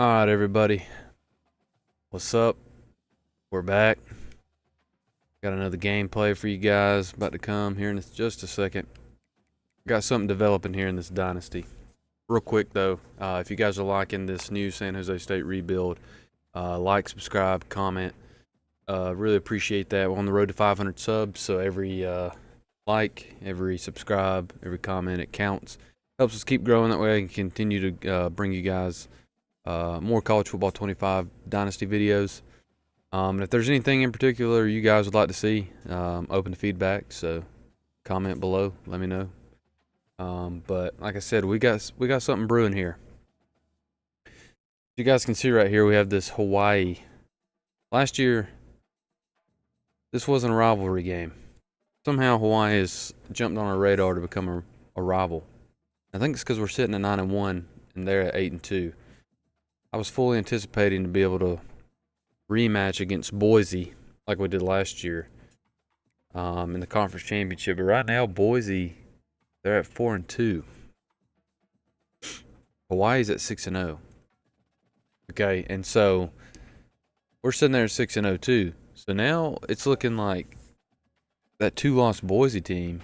All right, everybody. What's up? We're back. Got another gameplay for you guys about to come here in just a second. Got something developing here in this dynasty. Real quick though, if you guys are liking this new San Jose State rebuild, like, subscribe, comment. Really appreciate that. We're on the road to 500 subs, so every like, every subscribe, every comment, it counts. Helps us keep growing. That way I can continue to bring you guys more College Football 25 Dynasty videos. And if there's anything in particular you guys would like to see, open to feedback. So comment below, let me know. But like I said, we got something brewing here. You guys can see right here, we have this Hawaii. Last year, this wasn't a rivalry game. Somehow Hawaii has jumped on our radar to become a rival. I think it's because we're sitting at 9-1 and they're at 8-2. I was fully anticipating to be able to rematch against Boise like we did last year in the conference championship. But right now, Boise, they're at 4-2. Hawaii's at 6-0. Okay, and so we're sitting there at 6-0 too. So now it's looking like that 2-loss Boise team.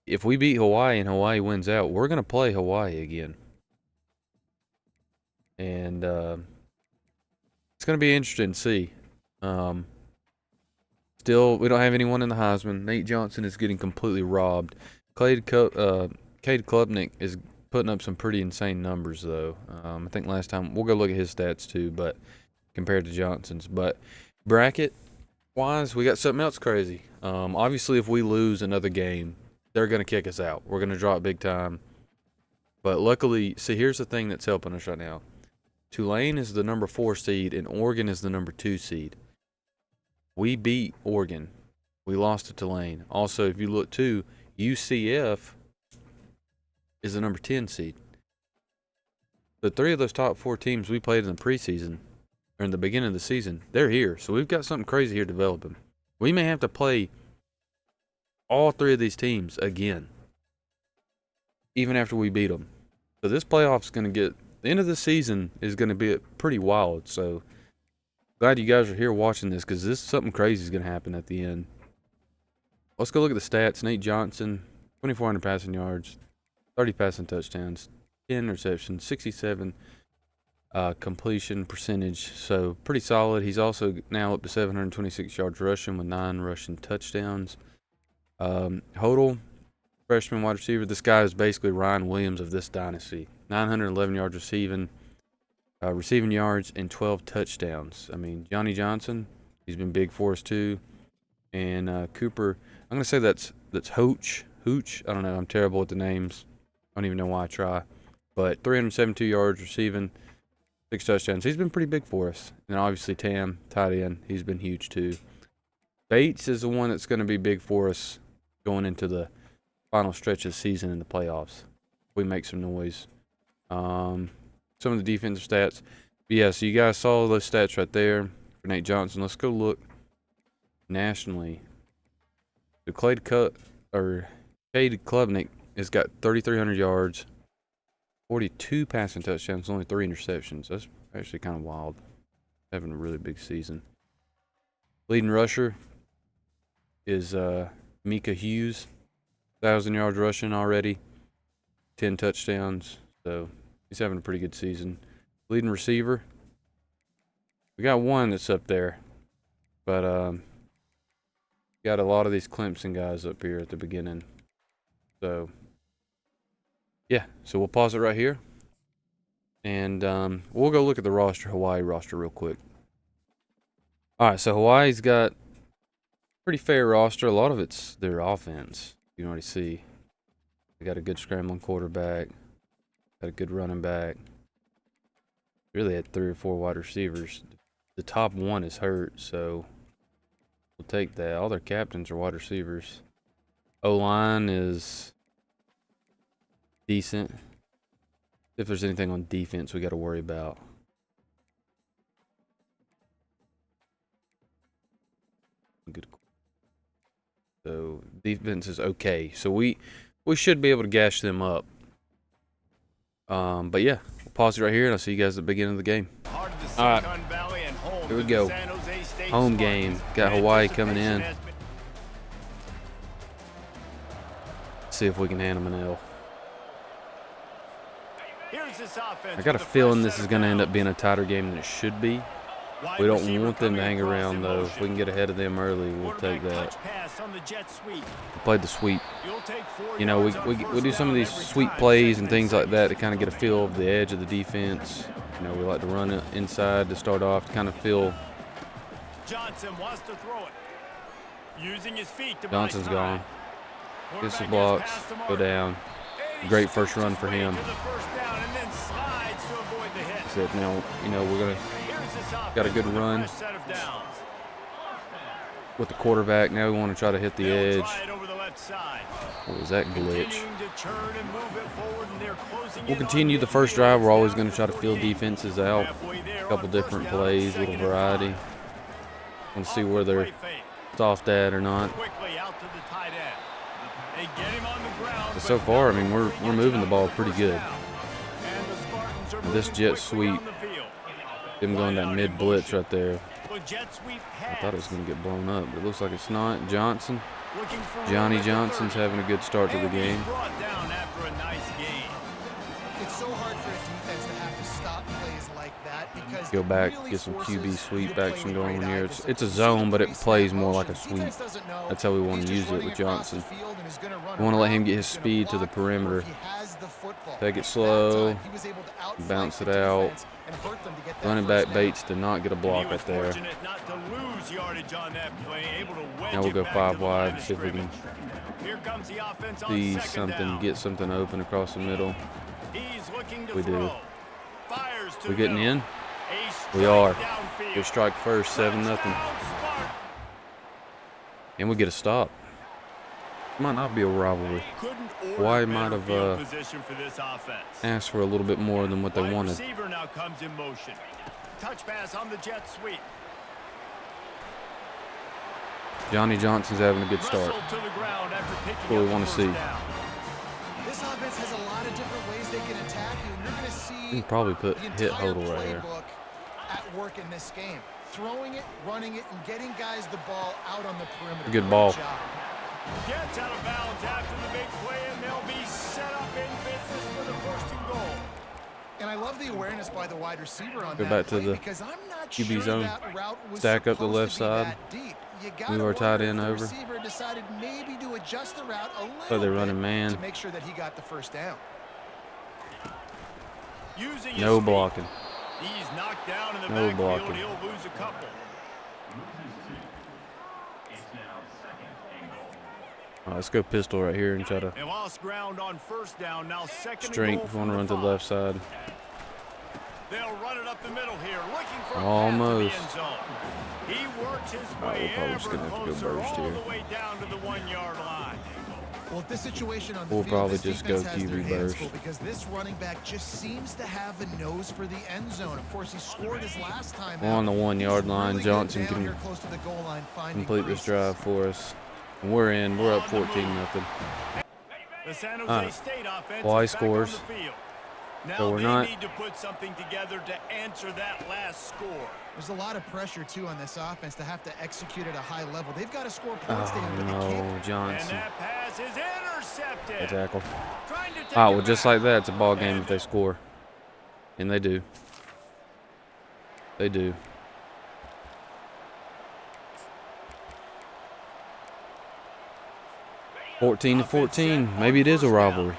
If we beat Hawaii and Hawaii wins out, we're gonna play Hawaii again, and it's gonna be interesting to see. Still, we don't have anyone in the Heisman. Nate Johnson is getting completely robbed. Cade Klubnik is putting up some pretty insane numbers, though. I think last time, we'll go look at his stats too, but compared to Johnson's. But bracket-wise, we got something else crazy. Obviously, if we lose another game, they're going to kick us out. We're going to drop big time. But luckily, see, here's the thing that's helping us right now. Tulane is the number 4 seed, and Oregon is the number 2 seed. We beat Oregon. We lost to Tulane. Also, if you look too, UCF is the number 10 seed. The 3 of those top 4 teams we played in the preseason, or in the beginning of the season, they're here. So we've got something crazy here developing. We may have to play all 3 of these teams again, even after we beat them. So this playoff's going to get, the end of the season is going to be pretty wild. So glad you guys are here watching this, because this something crazy is going to happen at the end. Let's go look at the stats. Nate Johnson, 2,400 passing yards, 30 passing touchdowns, 10 interceptions, 67 completion percentage. So pretty solid. He's also now up to 726 yards rushing with 9 rushing touchdowns. Hodel, freshman wide receiver. This guy is basically Ryan Williams of this dynasty. 911 yards receiving yards, and 12 touchdowns. I mean, Johnny Johnson, he's been big for us too. And Cooper, I'm going to say that's Hooch. I don't know. I'm terrible with the names. I don't even know why I try. But 372 yards receiving, 6 touchdowns. He's been pretty big for us. And obviously Tam, tight end, he's been huge too. Bates is the one that's going to be big for us going into the final stretch of the season in the playoffs. We make some noise. Some of the defensive stats. But yeah, so you guys saw those stats right there for Nate Johnson. Let's go look nationally. The Cade Klubnik has got 3,300 yards, 42 passing touchdowns, only 3 interceptions. That's actually kind of wild. Having a really big season. Leading rusher is Mika Hughes, 1,000 yards rushing already, 10 touchdowns. So he's having a pretty good season. Leading receiver, we got one that's up there, but got a lot of these Clemson guys up here at the beginning. So yeah, so we'll pause it right here, and we'll go look at the Hawaii roster real quick. All right, so Hawaii's got pretty fair roster. A lot of it's their offense. You can already see they got a good scrambling quarterback, got a good running back. Really had 3 or 4 wide receivers. The top one is hurt, so we'll take that. All their captains are wide receivers. O-line is decent. If there's anything on defense we got to worry about. Good. So defense is okay. So we should be able to gash them up. But yeah, we'll pause it right here, and I'll see you guys at the beginning of the game. All right, here we go. Home game. Got Hawaii coming in. See if we can hand them an L. I got a feeling this is going to end up being a tighter game than it should be. We don't want them to hang around, though. If we can get ahead of them early, we'll take that. We played the sweep. You know, we do some of these sweep plays and things like that to kind of get a feel of the edge of the defense. You know, we like to run it inside to start off to kind of feel. Johnson wants to throw it. Using his feet to Johnson's gone. Gets the blocks, go down. Great first run for him. That's it. Now, you know, we're gonna got a good run with the quarterback. Now we want to try to hit the edge. What was that glitch? We'll continue the first drive. We're always going to try to fill defenses out. A couple different plays, a little variety. Want to see where they're soft at or not. But so far, I mean, we're moving the ball pretty good. This jet sweep, them going that mid blitz right there. I thought it was going to get blown up, but it looks like it's not. Johnny Johnson's having a good start to the game. It's so hard for a defense to have to stop plays like that because go back, get some QB sweep action going here. It's a zone, but it plays more like a sweep. That's how we want to use it with Johnson. We want to let him get his speed to the perimeter. Take it slow, bounce it out. Running back Bates did not get a block right there. Now we'll go 5 wide, see if we can see something, get something open across the middle. We do. We getting in? We are. Good strike first, 7-0. And we get a stop. Might not be a rivalry. Hawaii might have asked for a little bit more than what they wanted. Johnny Johnson's having a good start. That's what we want to see. This offense has a lot of different ways they can attack you, and you're going to see you can probably put hit hodl right here. At work in this game. Throwing it, running it, and getting guys the ball out on the perimeter. Good ball. Gets out of bounds after the big play, and they'll be set up in business for the first and goal. And I love the awareness by the wide receiver on go that back to the QB zone. Stack up the left side. Move our tight end over. Decided maybe to adjust the route a little so they're running man. To make sure that he got the first down. No blocking. He's knocked down in the no backfield. blocking. He'll lose a couple. Let's go pistol right here and try to they lost ground on first down. Now second strength. Want to run to the left side. They'll run it up the middle here, looking for almost. A path to the end zone. He works his way we're probably just gonna have to go burst all here. the way down to the 1-yard line. Well, this situation on the we'll field, probably this just go QB burst because this running back just seems to have a nose for the end zone. Of course, he scored his last time on the 1-yard line. Really Johnson can complete this drive for us. And we're in. We're up 14-0. Hawaii scores. So we're not. Need to put something together to answer that last score. There's a lot of pressure too on this offense to have to execute at a high level. They've got to score points. No, Johnson. And that pass is intercepted. A tackle. Well, just like that, it's a ball game if they score, and they do. They do. $14 to 14. Maybe it is a rivalry.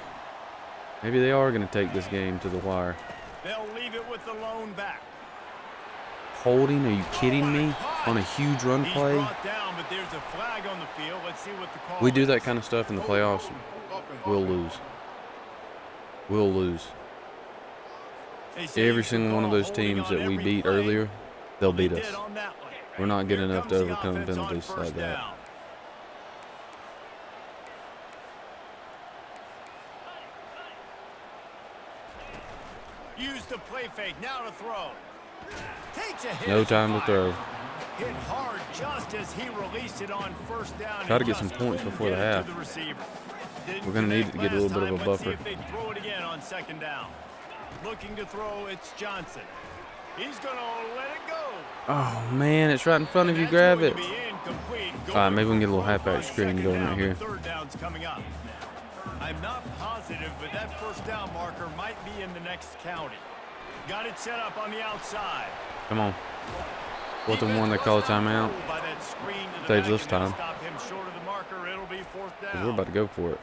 Maybe they are going to take this game to the wire. They'll leave it with the lone back. Holding? Are you kidding me? On a huge run play? Down, but there's a flag on the field. Let's see what the call we do that kind of stuff in the playoffs, we'll lose. We'll lose. Every single one of those teams that we beat earlier, they'll beat us. We're not good enough to overcome penalties like that. Use the play fake, now to throw. Takes a hit. No time to throw. Hit hard just as he released it on first down. Try to get some points before the half. We're going to need to get a little bit of a buffer. Throw it again on second down. Looking to throw, it's Johnson. He's going to let it go. Oh, man, it's right in front of you. Grab it. All right, maybe we can get a little halfback screen going right here. Third down's coming up. I'm not positive, but that first down marker might be in the next county. Got it set up on the outside. Come on. 4th and 1, they call a timeout. Saves this time. We're about to go for it.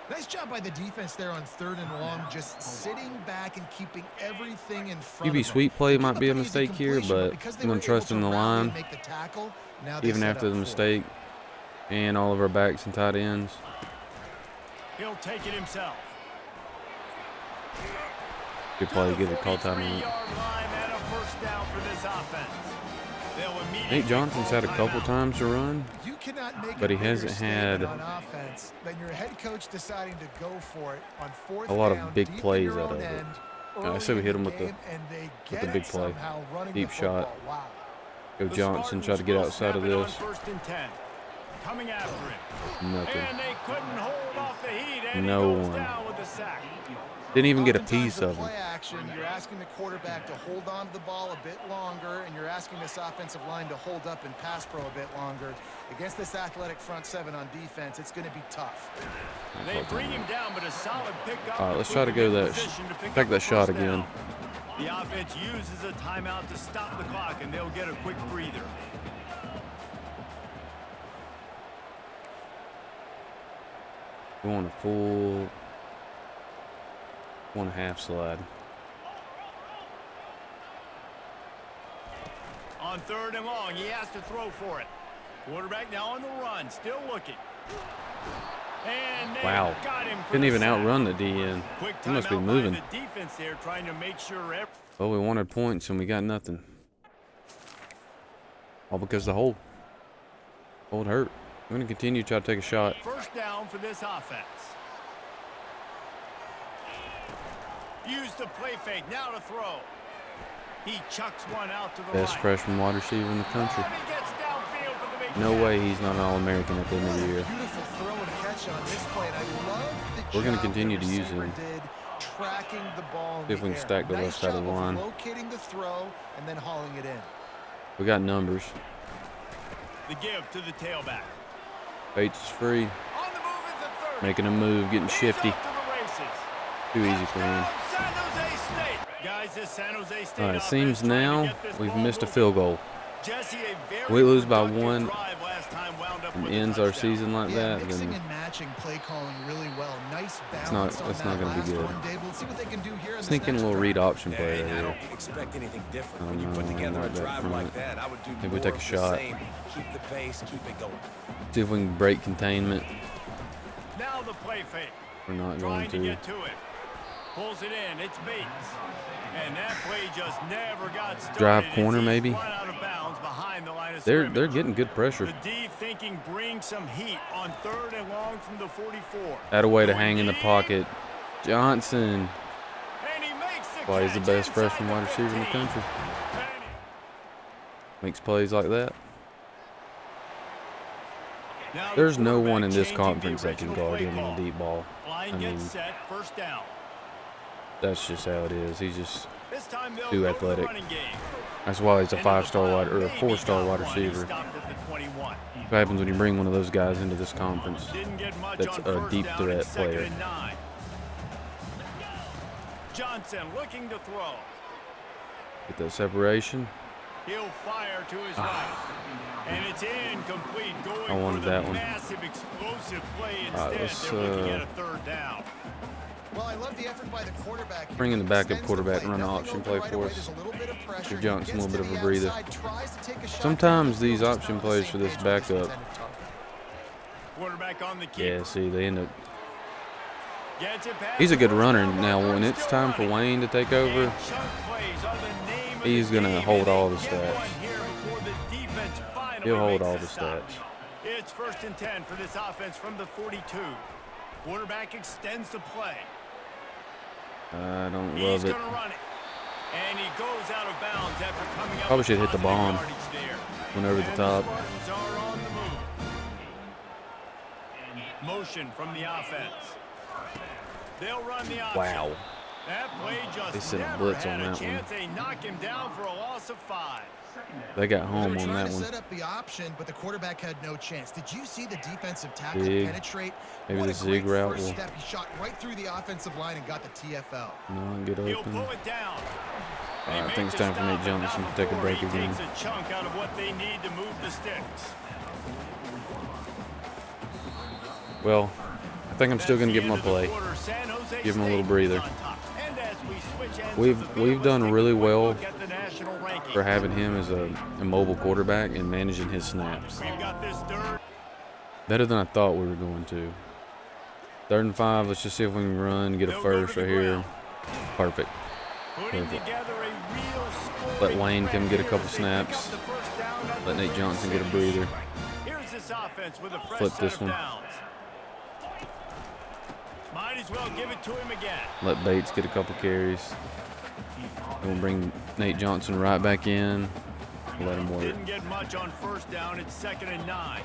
Nice job by the defense there on 3rd and long, just sitting back and keeping everything in front QB of them. sweep play They might put be a up an easy mistake here, completion, but because they I'm going were to trust able in the to rally and line, make the tackle, now they even set after up the for it. mistake, and all of our backs and tight ends. He'll take it himself. Good play, give it a call timeout. Nate Johnson's had a couple times to run, You cannot make but he a bigger hasn't had statement on offense than your head coach deciding to go for it on 4th a lot of down, big deep in plays your out own of it. end, I say early we hit in him with the game, and they the get big it play. somehow, running Deep the shot. football. Wow. Go Johnson, try to get outside of this. Coming after it. Nothing. And they couldn't hold off the heat, and No he goes one. down with the sack. Didn't even get a Oftentimes piece with of him. play action, you're asking the quarterback to hold on to the ball a bit longer, and you're asking this offensive line to hold up and pass pro a bit longer. Against this athletic front 7 on defense, it's going to be tough. They bring him down, but a solid pickup. All right, let's try to go that, take that shot again. The offense uses a timeout to stop the clock, and they'll get a quick breather. We want a full 1.5 slide. On 3rd and long, he has to throw for it. Quarterback now on the run, still looking. And they Wow. got him for Couldn't the even sack. outrun the DN. Quick He must be timeout by moving. the defense there, trying to make sure Oh, we wanted points and we got nothing. All because the hold. Hold hurt. I'm going to continue to try to take a shot. first down for this offense. Use the play fake, now to throw. He chucks one out to the Best right. freshman wide receiver in the country. And he gets downfield for the big No catch. way he's not an All-American at the end of the year. Beautiful throw and catch on this play, and I love the We're gonna job continue the to use receiver him. did tracking the ball in See if we the can air. stack the Nice left side of the job line. locating the throw and then hauling it in. We got numbers. The give to the tailback. Bates is free. On the move at the 30. Making a move, getting He's shifty. off to the races. Too easy for him. Touchdown, San Jose State. Guys, this San Jose State All right, it offense seems trying to now get this we've ball missed a moving. field goal. Jesse, a very We lose by productive 1 drive last time, wound up and with a ends our touchdown. season like Yeah, that, mixing then and matching play calling really well. Nice not- balance on it's that not gonna be last good. one, Dave. We'll see what they can do here in this sneak in a next little drive. read option Yeah, play and I right don't here. expect anything different I when you don't put know, together a like that drive front. like that. I would do Maybe we more take a of the shot. same. Keep the pace, keep it going. See if we can break containment. Now the play fake. We're not Trying going to to. get to it. Pulls it in. It's Bates. And that play just never got started. Drive as corner, he's maybe? run out of bounds behind the line of They're scrimmage. getting good pressure. The D thinking brings some heat on 3rd and long from the 44. Had a way to Going hang in the deep, pocket. Johnson. And he makes the Why he's the catch best inside freshman the wide receiver in the 15. country. And Makes plays like that. now the There's no quarterback one in this changing the conference that can original guard play him on call. a deep ball. Line I gets mean, set, first down. that's just how it is. He's just This time they'll too go to the athletic. running game. That's why he's a Into the 5-star pile, wide or a maybe 4-star got wide one. He receiver. stopped at the 21. What happens when you bring one of those guys into this conference? Didn't get much That's on a first deep down threat and second player. and 9. Johnson looking to throw. Get that separation. He'll fire to his right. And it's incomplete, going I wanted for the that one. massive explosive play All right, instead. let's, They're looking at a 3rd down. Well, I love the effort by the quarterback. Bring in the backup Extends quarterback play. and run an Nothing option open play right for away. us. There's a little bit of pressure. Give He Johnson a gets little bit to of a the breather. outside, tries to take a shot. Sometimes these Just option not on the plays same for this page with his backup. intended target. Quarterback on the keeper. Yeah, see, they end up. Gets it past He's a good the first runner. down Now, marker, when it's still time for running. Wayne to take over, And chunk plays are the name of he's the gonna game, hold and all they the get stats. one here before the defense finally He'll hold makes all the the stop. stats. It's 1st and 10 for this offense from the 42. Quarterback extends the play. I don't He's love it. going to run it. And he goes out of bounds after coming up Probably with should hit the positive bomb. yardage there. Went over the And top. Spartans are on the move. Motion from the offense. They'll run the option. Wow. That play just They sent a never blitz had on a that one. chance. They knock him down for a loss of 5. They got They home were on trying that to one. set up the option, but the quarterback had no chance. Did you see the defensive tackle Big. penetrate? Maybe What the a zig great route first will step. He shot right through the offensive line and got the TFL. no, get He'll open. pull it down. All right, I They think it's make the time for Nate stop, and Johnson now to take a before break he again. takes a chunk out of what they need to move the sticks. Well, I think I'm still going to give him a play. Give him a little breather. We've done really well for having him as a mobile quarterback and managing his snaps. Better than I thought we were going to. 3rd and 5. Let's just see if we can run, get a first right here. Perfect. Let Wayne come get a couple snaps. Let Nate Johnson get a breather. Flip this one. Might as well give it to him again. Let Bates get a couple carries. And we'll bring Nate Johnson right back in. Let him work. Didn't get much on 1st down. It's 2nd and 9.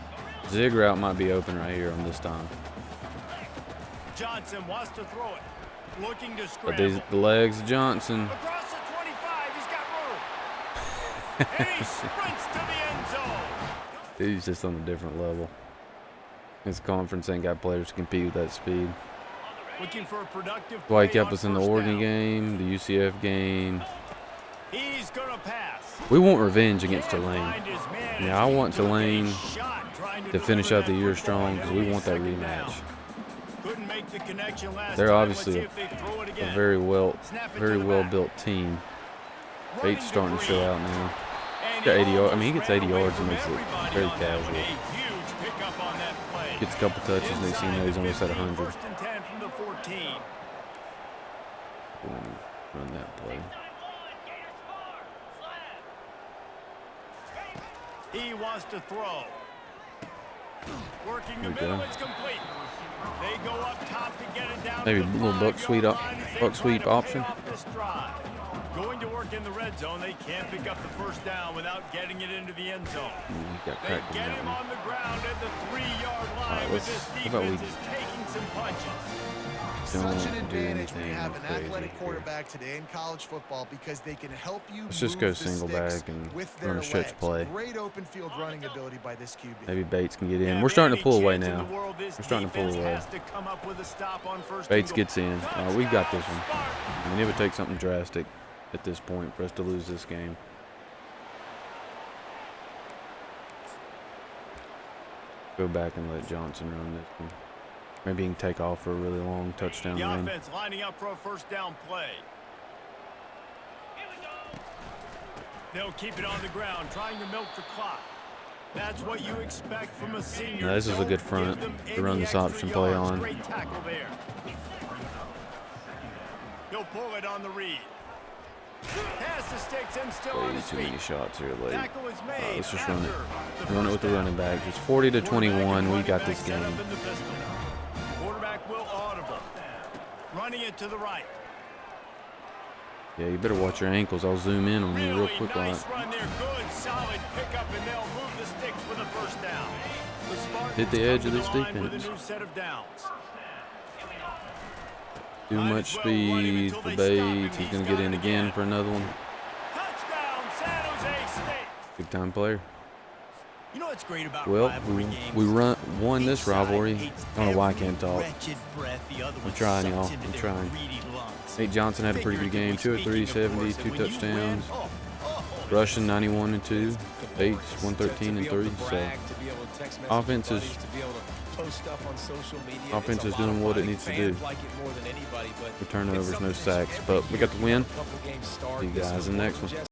Zig route might be open right here on this time. Johnson wants to throw it. Looking to But scramble. the legs of Johnson. Across the 25, he's got room. And he sprints to the end zone. He's just on a different level. His conference ain't got players to compete with that speed. Looking for a productive That's why he play kept on us in the 1st Oregon down. game, the UCF game. He's gonna pass. We want revenge against Can't Tulane. find his man Yeah, as I he want took a Tulane shot trying to finish deliver out the that year football. strong because we It'll want be that 2nd rematch. down. Couldn't make the connection last They're time. obviously Let's see if they throw it A again. very Snap it to very the well back. built team. Running Bates starting to show Green. out now. And Got he 80 yards. I mean, he almost gets 80 ran away yards and from makes it everybody very on that one. casual. A huge pickup on that play. Gets a couple touches. Next thing you know, he's almost at 100. 1st and 10 from the 14. Run that play. He wants to throw. Working the There we middle, go. it's complete. They go up top to get it down Maybe to a the little buck 5-yard sweep line as they buck try sweep to pay option. off this drive. Going to work in the red zone. They can't pick up the 1st down without getting it into the end zone. He got They cracked on get that him one. on the ground at the 3-yard line, right, but let's- this how about we defense is taking some punches. Such Don't an do advantage when you anything have an crazy athletic here. quarterback today in college football because they can help you Let's just move go the single sticks back and with run a their stretch legs. play. Great open field running ability by this QB. Maybe Bates can get in. Yeah, We're starting to any pull away chance in now. the world this We're starting to pull defense away. has to come up with a stop on 1st Bates and goal. gets in. We got this one. I mean, it would take something drastic at this point for us to lose this game. Go back and let Johnson run this one. Maybe he can take off for a really long touchdown The run. offense lining up for a 1st down play. They'll keep it on the ground, trying to milk the clock. That's what you expect from a senior. Now, this is a good Don't front give them to run any this extra option play yards. on. Great tackle there. He'll pull it on the read. Pass the sticks and still on Way his too feet. many shots here late. Tackle is made. Let's just run it. after the Run it with the 1st running down. back. It's 40 to 21. We Quarterback got and this running game. back set up in the pistol. Quarterback will audible. Running it to the right. Yeah, you better watch your ankles. I'll zoom in on you real Really quick. nice run there. Good, solid pickup, and they'll move the sticks with a 1st down. The Spartans Hit the edge come of to this the line with defense. a new set of downs. Too Might much as well run him speed until for they stop him. Bates. He's He's going to got get in it again again. for another one. Touchdown, San Jose State. Big time player. You know what's great about Well, rivalry games? we won this Each side rivalry. hates I don't know why I every can't talk. wretched breath the other I'm one trying, sucks y'all. into I'm their trying. greedy lungs. Nate Johnson had a pretty good game. 2 of 3, 70, 2 touchdowns. Rushing 91 and 2. Bates 113 and 3. So offense is offense is doing what it needs to do. No turnovers, no sacks. But we got the win. See you guys in the next one.